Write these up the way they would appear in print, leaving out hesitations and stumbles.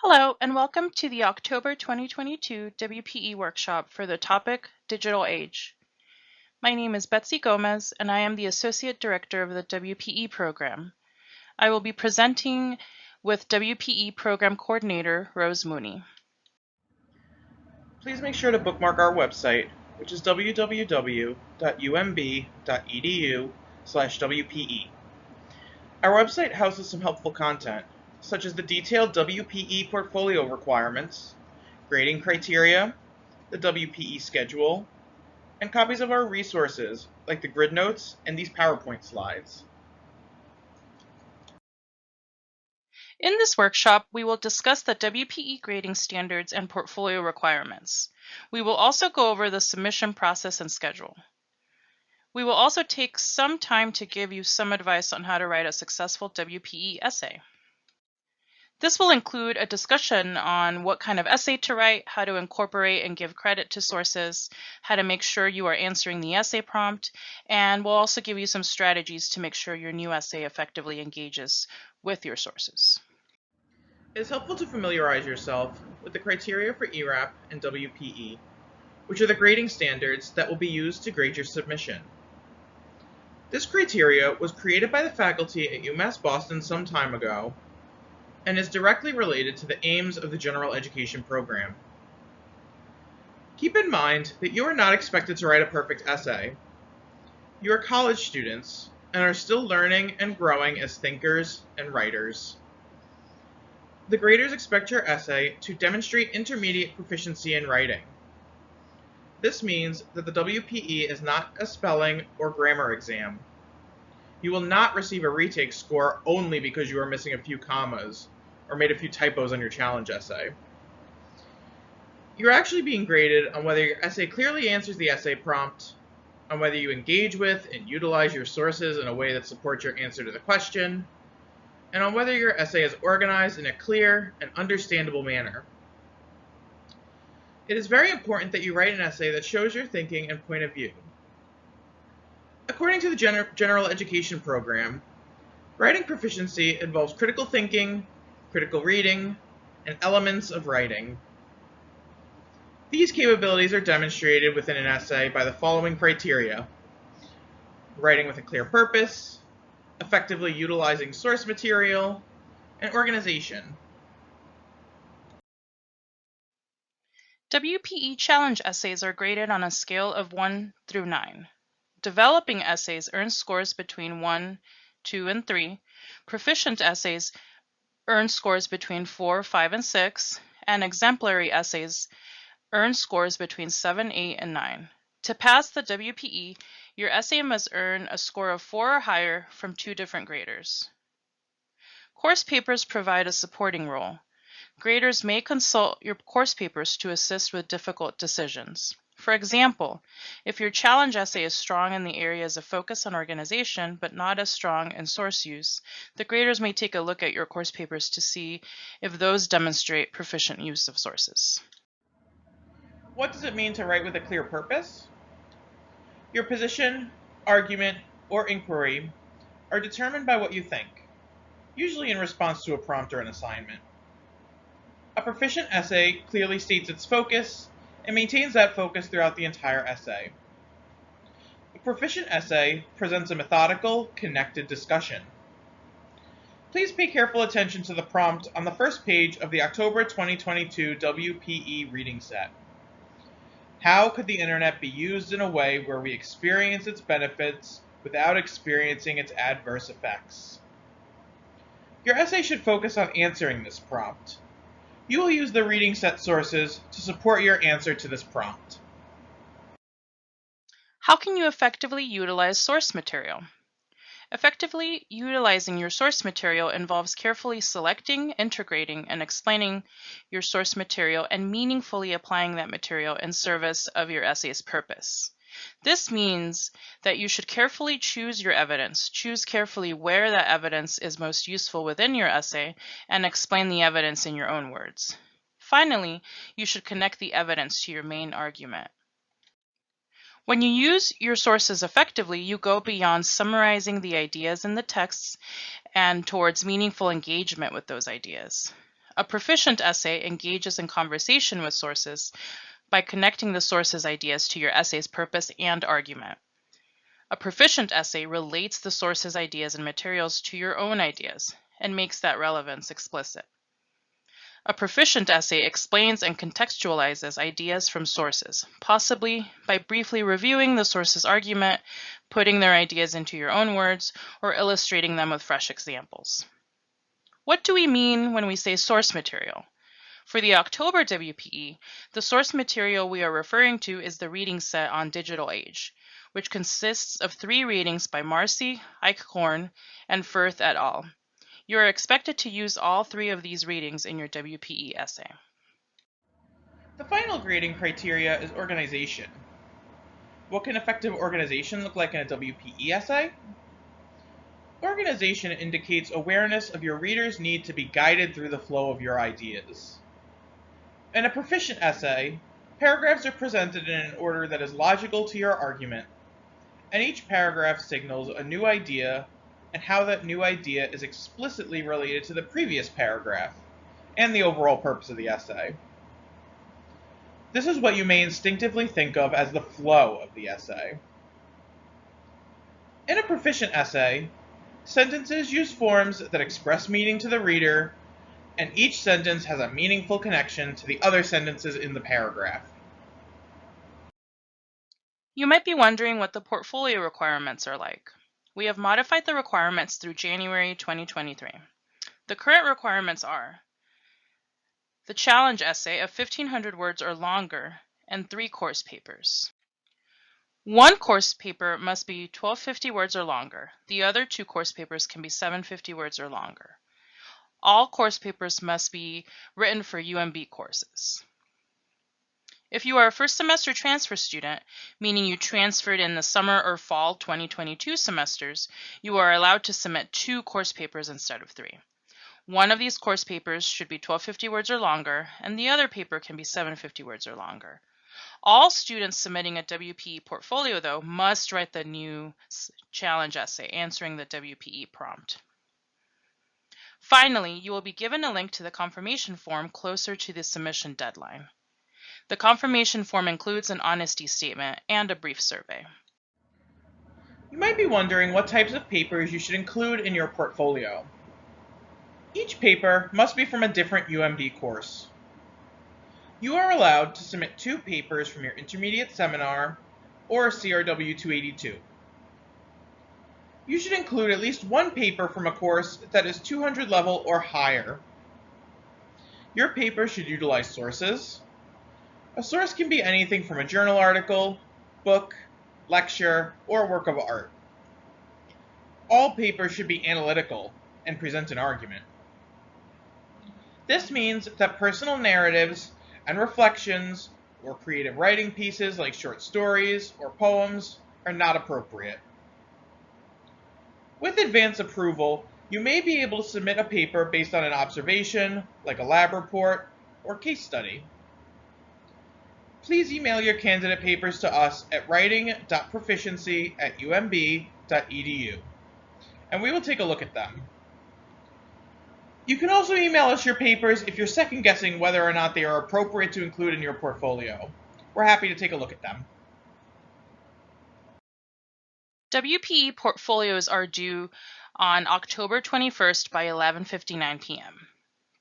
Hello, and welcome to the October 2022 WPE Workshop for the topic Digital Age. My name is Betsy Gomez, and I am the Associate Director of the WPE program. I will be presenting with WPE Program Coordinator Rose Mooney. Please make sure to bookmark our website, which is www.umb.edu/WPE. Our website houses some helpful content, such as the detailed WPE portfolio requirements, grading criteria, the WPE schedule, and copies of our resources, like the grid notes and these PowerPoint slides. In this workshop, we will discuss the WPE grading standards and portfolio requirements. We will also go over the submission process and schedule. We will also take some time to give you some advice on how to write a successful WPE essay. This will include a discussion on what kind of essay to write, how to incorporate and give credit to sources, how to make sure you are answering the essay prompt, and we'll also give you some strategies to make sure your new essay effectively engages with your sources. It is helpful to familiarize yourself with the criteria for ERAP and WPE, which are the grading standards that will be used to grade your submission. This criteria was created by the faculty at UMass Boston some time ago and is directly related to the aims of the general education program. Keep in mind that you are not expected to write a perfect essay. You are college students and are still learning and growing as thinkers and writers. The graders expect your essay to demonstrate intermediate proficiency in writing. This means that the WPE is not a spelling or grammar exam. You will not receive a retake score only because you are missing a few commas or made a few typos on your challenge essay. You're actually being graded on whether your essay clearly answers the essay prompt, on whether you engage with and utilize your sources in a way that supports your answer to the question, and on whether your essay is organized in a clear and understandable manner. It is very important that you write an essay that shows your thinking and point of view. According to the general education program, writing proficiency involves critical thinking, critical reading, and elements of writing. These capabilities are demonstrated within an essay by the following criteria: writing with a clear purpose, effectively utilizing source material, and organization. WPE challenge essays are graded on a scale of 1 through 9. Developing essays earn scores between 1, 2, and 3. Proficient essays earn scores between 4, 5, and 6, and exemplary essays earn scores between 7, 8, and 9. To pass the WPE, your essay must earn a score of 4 or higher from 2 different graders. Course papers provide a supporting role. Graders may consult your course papers to assist with difficult decisions. For example, if your challenge essay is strong in the areas of focus on organization, but not as strong in source use, the graders may take a look at your course papers to see if those demonstrate proficient use of sources. What does it mean to write with a clear purpose? Your position, argument, or inquiry are determined by what you think, usually in response to a prompt or an assignment. A proficient essay clearly states its focus and maintains that focus throughout the entire essay. A proficient essay presents a methodical, connected discussion. Please pay careful attention to the prompt on the first page of the October 2022 WPE reading set. How could the internet be used in a way where we experience its benefits without experiencing its adverse effects? Your essay should focus on answering this prompt. You will use the reading set sources to support your answer to this prompt. How can you effectively utilize source material? Effectively utilizing your source material involves carefully selecting, integrating, and explaining your source material and meaningfully applying that material in service of your essay's purpose. This means that you should carefully choose your evidence, choose carefully where that evidence is most useful within your essay, and explain the evidence in your own words. Finally, you should connect the evidence to your main argument. When you use your sources effectively, you go beyond summarizing the ideas in the texts and towards meaningful engagement with those ideas. A proficient essay engages in conversation with sources by connecting the source's ideas to your essay's purpose and argument. A proficient essay relates the source's ideas and materials to your own ideas and makes that relevance explicit. A proficient essay explains and contextualizes ideas from sources, possibly by briefly reviewing the source's argument, putting their ideas into your own words, or illustrating them with fresh examples. What do we mean when we say source material? For the October WPE, the source material we are referring to is the reading set on Digital Age, which consists of 3 readings by Marcy, Eichhorn, and Firth et al. You are expected to use all 3 of these readings in your WPE essay. The final grading criteria is organization. What can effective organization look like in a WPE essay? Organization indicates awareness of your reader's need to be guided through the flow of your ideas. In a proficient essay, paragraphs are presented in an order that is logical to your argument, and each paragraph signals a new idea and how that new idea is explicitly related to the previous paragraph and the overall purpose of the essay. This is what you may instinctively think of as the flow of the essay. In a proficient essay, sentences use forms that express meaning to the reader, and each sentence has a meaningful connection to the other sentences in the paragraph. You might be wondering what the portfolio requirements are like. We have modified the requirements through January 2023. The current requirements are the challenge essay of 1,500 words or longer and 3 course papers. 1 course paper must be 1,250 words or longer. The other 2 course papers can be 750 words or longer. All course papers must be written for UMB courses. If you are a first semester transfer student, meaning you transferred in the summer or fall 2022 semesters, you are allowed to submit 2 course papers instead of 3. One of these course papers should be 1,250 words or longer, and the other paper can be 750 words or longer. All students submitting a WPE portfolio, though, must write the new challenge essay answering the WPE prompt. Finally, you will be given a link to the confirmation form closer to the submission deadline. The confirmation form includes an honesty statement and a brief survey. You might be wondering what types of papers you should include in your portfolio. Each paper must be from a different UMD course. You are allowed to submit 2 papers from your intermediate seminar or CRW 282. You should include at least 1 paper from a course that is 200 level or higher. Your paper should utilize sources. A source can be anything from a journal article, book, lecture, or work of art. All papers should be analytical and present an argument. This means that personal narratives and reflections or creative writing pieces like short stories or poems are not appropriate. With advance approval, you may be able to submit a paper based on an observation, like a lab report or case study. Please email your candidate papers to us at writing.proficiency@umb.edu, and we will take a look at them. You can also email us your papers if you're second-guessing whether or not they are appropriate to include in your portfolio. We're happy to take a look at them. WPE portfolios are due on October 21st by 11:59 p.m.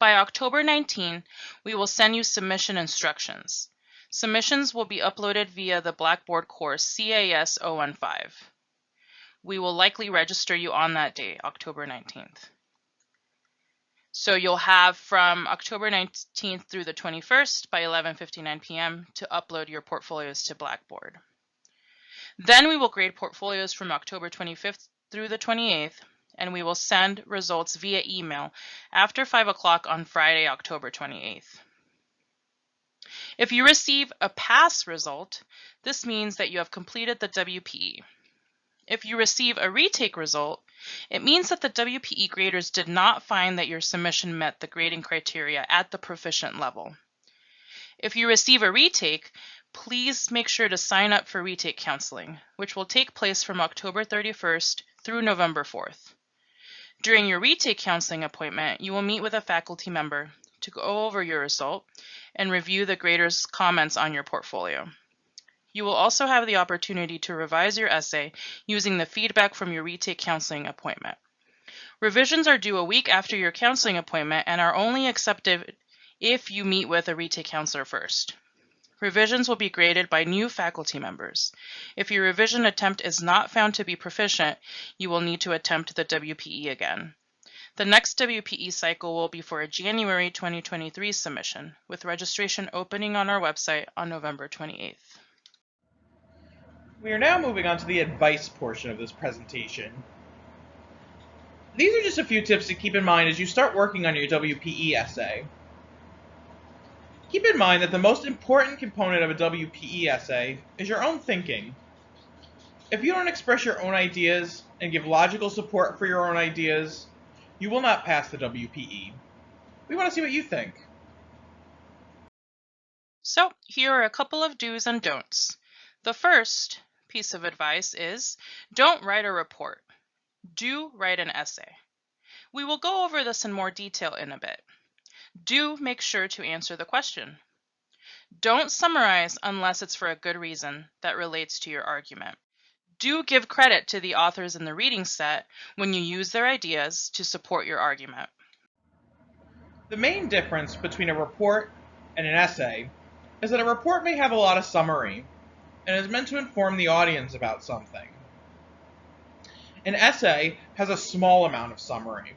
By October 19, we will send you submission instructions. Submissions will be uploaded via the Blackboard course CAS 015. We will likely register you on that day, October 19th. So you'll have from October 19th through the 21st by 11:59 p.m. to upload your portfolios to Blackboard. Then we will grade portfolios from October 25th through the 28th, and we will send results via email after 5 o'clock on Friday, October 28th. If you receive a pass result, this means that you have completed the WPE. If you receive a retake result, it means that the WPE graders did not find that your submission met the grading criteria at the proficient level. If you receive a retake, please make sure to sign up for retake counseling, which will take place from October 31st through November 4th. During your retake counseling appointment, you will meet with a faculty member, to go over your result and review the grader's comments on your portfolio. You will also have the opportunity to revise your essay using the feedback from your retake counseling appointment. Revisions are due a week after your counseling appointment and are only accepted if you meet with a retake counselor first. Revisions will be graded by new faculty members. If your revision attempt is not found to be proficient, you will need to attempt the WPE again. The next WPE cycle will be for a January 2023 submission, with registration opening on our website on November 28th. We are now moving on to the advice portion of this presentation. These are just a few tips to keep in mind as you start working on your WPE essay. Keep in mind that the most important component of a WPE essay is your own thinking. If you don't express your own ideas and give logical support for your own ideas, you will not pass the WPE. We want to see what you think. So, here are a couple of do's and don'ts. The first piece of advice is don't write a report. Do write an essay. We will go over this in more detail in a bit. Do make sure to answer the question. Don't summarize unless it's for a good reason that relates to your argument. Do give credit to the authors in the reading set when you use their ideas to support your argument. The main difference between a report and an essay is that a report may have a lot of summary and is meant to inform the audience about something. An essay has a small amount of summary.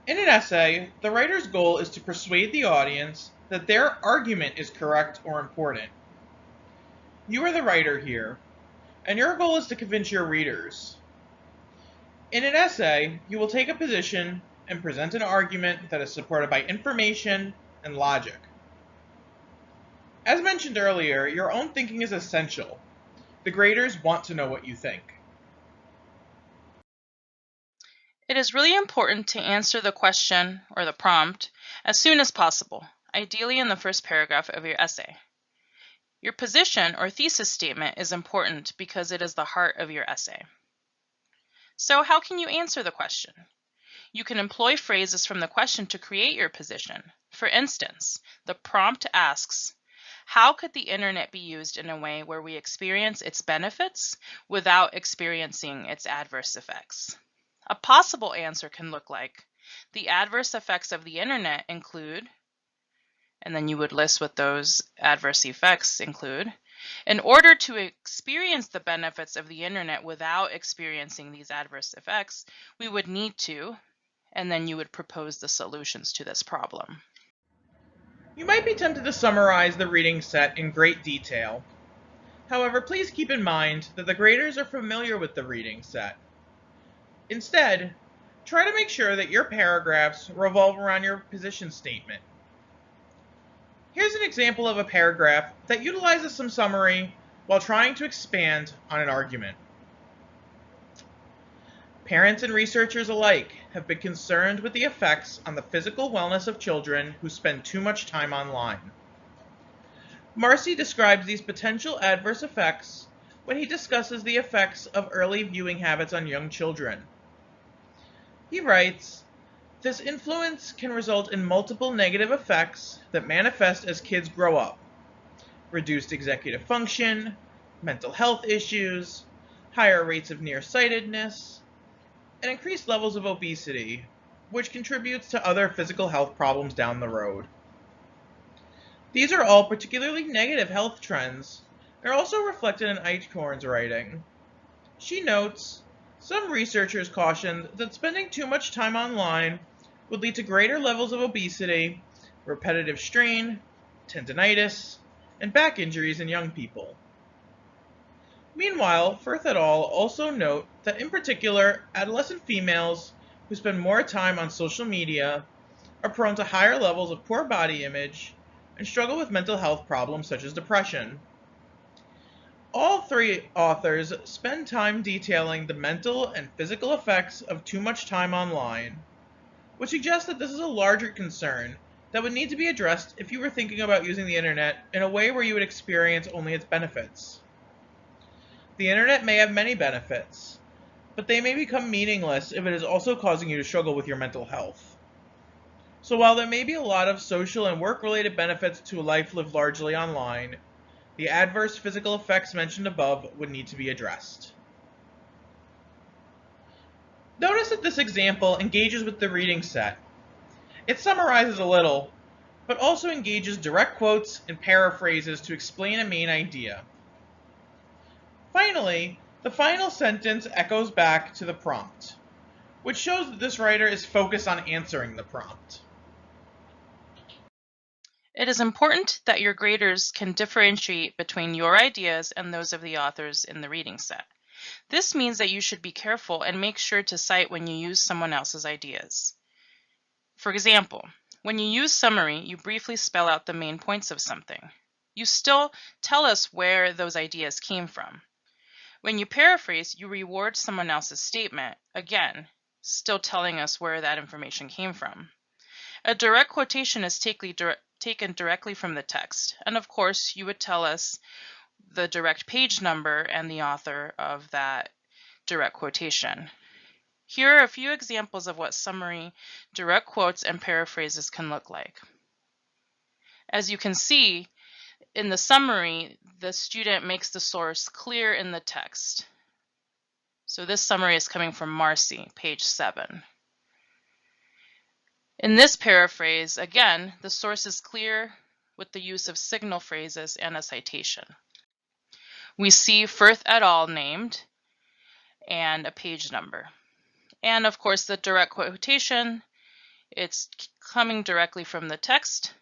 In an essay, the writer's goal is to persuade the audience that their argument is correct or important. You are the writer here, and your goal is to convince your readers. In an essay, you will take a position and present an argument that is supported by information and logic. As mentioned earlier, your own thinking is essential. The graders want to know what you think. It is really important to answer the question or the prompt as soon as possible, ideally in the first paragraph of your essay. Your position or thesis statement is important because it is the heart of your essay. So how can you answer the question? You can employ phrases from the question to create your position. For instance, the prompt asks, how could the internet be used in a way where we experience its benefits without experiencing its adverse effects? A possible answer can look like, the adverse effects of the internet include, and then you would list what those adverse effects include. In order to experience the benefits of the internet without experiencing these adverse effects, we would need to, and then you would propose the solutions to this problem. You might be tempted to summarize the reading set in great detail. However, please keep in mind that the graders are familiar with the reading set. Instead, try to make sure that your paragraphs revolve around your position statement. Here's an example of a paragraph that utilizes some summary while trying to expand on an argument. Parents and researchers alike have been concerned with the effects on the physical wellness of children who spend too much time online. Marcy describes these potential adverse effects when he discusses the effects of early viewing habits on young children. He writes, this influence can result in multiple negative effects that manifest as kids grow up. Reduced executive function, mental health issues, higher rates of nearsightedness, and increased levels of obesity, which contributes to other physical health problems down the road. These are all particularly negative health trends and are also reflected in Eichhorn's writing. She notes, some researchers cautioned that spending too much time online would lead to greater levels of obesity, repetitive strain, tendinitis, and back injuries in young people. Meanwhile, Firth et al. Also note that in particular, adolescent females who spend more time on social media are prone to higher levels of poor body image and struggle with mental health problems such as depression. All three authors spend time detailing the mental and physical effects of too much time online, which suggests that this is a larger concern that would need to be addressed if you were thinking about using the internet in a way where you would experience only its benefits. The internet may have many benefits, but they may become meaningless if it is also causing you to struggle with your mental health. So while there may be a lot of social and work-related benefits to a life lived largely online, the adverse physical effects mentioned above would need to be addressed. Notice that this example engages with the reading set. It summarizes a little, but also engages direct quotes and paraphrases to explain a main idea. Finally, the final sentence echoes back to the prompt, which shows that this writer is focused on answering the prompt. It is important that your graders can differentiate between your ideas and those of the authors in the reading set. This means that you should be careful and make sure to cite when you use someone else's ideas. For example, when you use summary, you briefly spell out the main points of something. You still tell us where those ideas came from. When you paraphrase, you reward someone else's statement, again, still telling us where that information came from. A direct quotation is taken directly from the text, and of course, you would tell us the direct page number and the author of that direct quotation. Here are a few examples of what summary, direct quotes, and paraphrases can look like. As you can see, in the summary, the student makes the source clear in the text. So this summary is coming from Marcy, page 7. In this paraphrase, again, the source is clear with the use of signal phrases and a citation. We see Firth et al. Named and a page number. And of course, the direct quotation, it's coming directly from the text.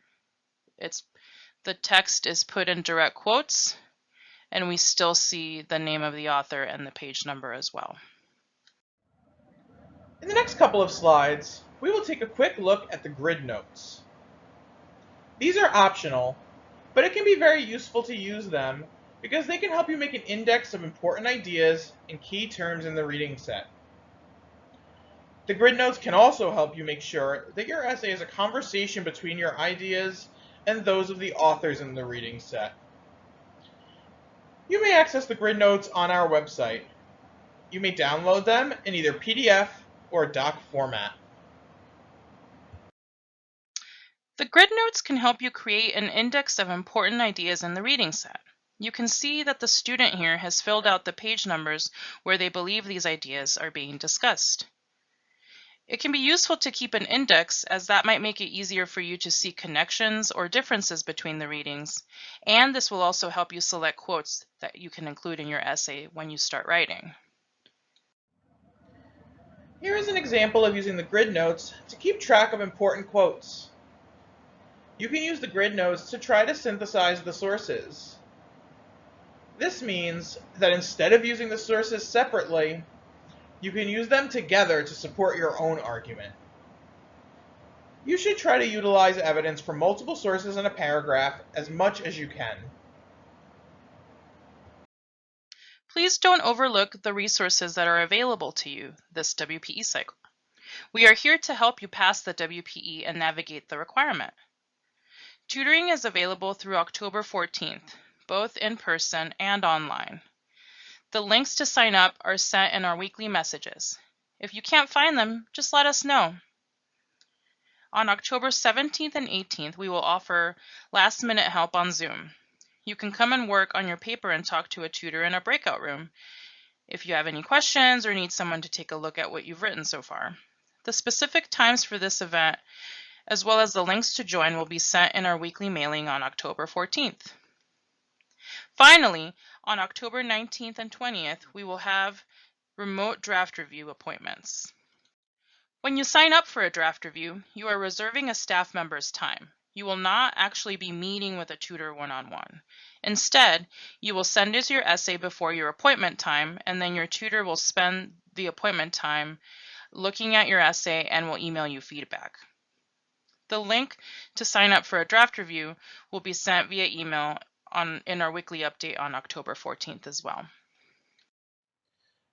The text is put in direct quotes, and we still see the name of the author and the page number as well. In the next couple of slides, we will take a quick look at the grid notes. These are optional, but it can be very useful to use them because they can help you make an index of important ideas and key terms in the reading set. The grid notes can also help you make sure that your essay is a conversation between your ideas and those of the authors in the reading set. You may access the grid notes on our website. You may download them in either PDF or doc format. The grid notes can help you create an index of important ideas in the reading set. You can see that the student here has filled out the page numbers where they believe these ideas are being discussed. It can be useful to keep an index, as that might make it easier for you to see connections or differences between the readings, and this will also help you select quotes that you can include in your essay when you start writing. Here is an example of using the grid notes to keep track of important quotes. You can use the grid notes to try to synthesize the sources. This means that instead of using the sources separately, you can use them together to support your own argument. You should try to utilize evidence from multiple sources in a paragraph as much as you can. Please don't overlook the resources that are available to you this WPE cycle. We are here to help you pass the WPE and navigate the requirement. Tutoring is available through October 14th, both in person and online. The links to sign up are sent in our weekly messages. If you can't find them, just let us know. On October 17th and 18th, we will offer last-minute help on Zoom. You can come and work on your paper and talk to a tutor in a breakout room if you have any questions or need someone to take a look at what you've written so far. The specific times for this event, as well as the links to join, will be sent in our weekly mailing on October 14th. Finally, on October 19th and 20th, we will have remote draft review appointments. When you sign up for a draft review, you are reserving a staff member's time. You will not actually be meeting with a tutor one-on-one. Instead, you will send us your essay before your appointment time, and then your tutor will spend the appointment time looking at your essay and will email you feedback. The link to sign up for a draft review will be sent via email in our weekly update on October 14th as well.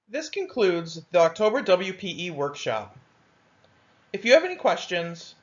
This concludes the October WPE workshop. If you have any questions,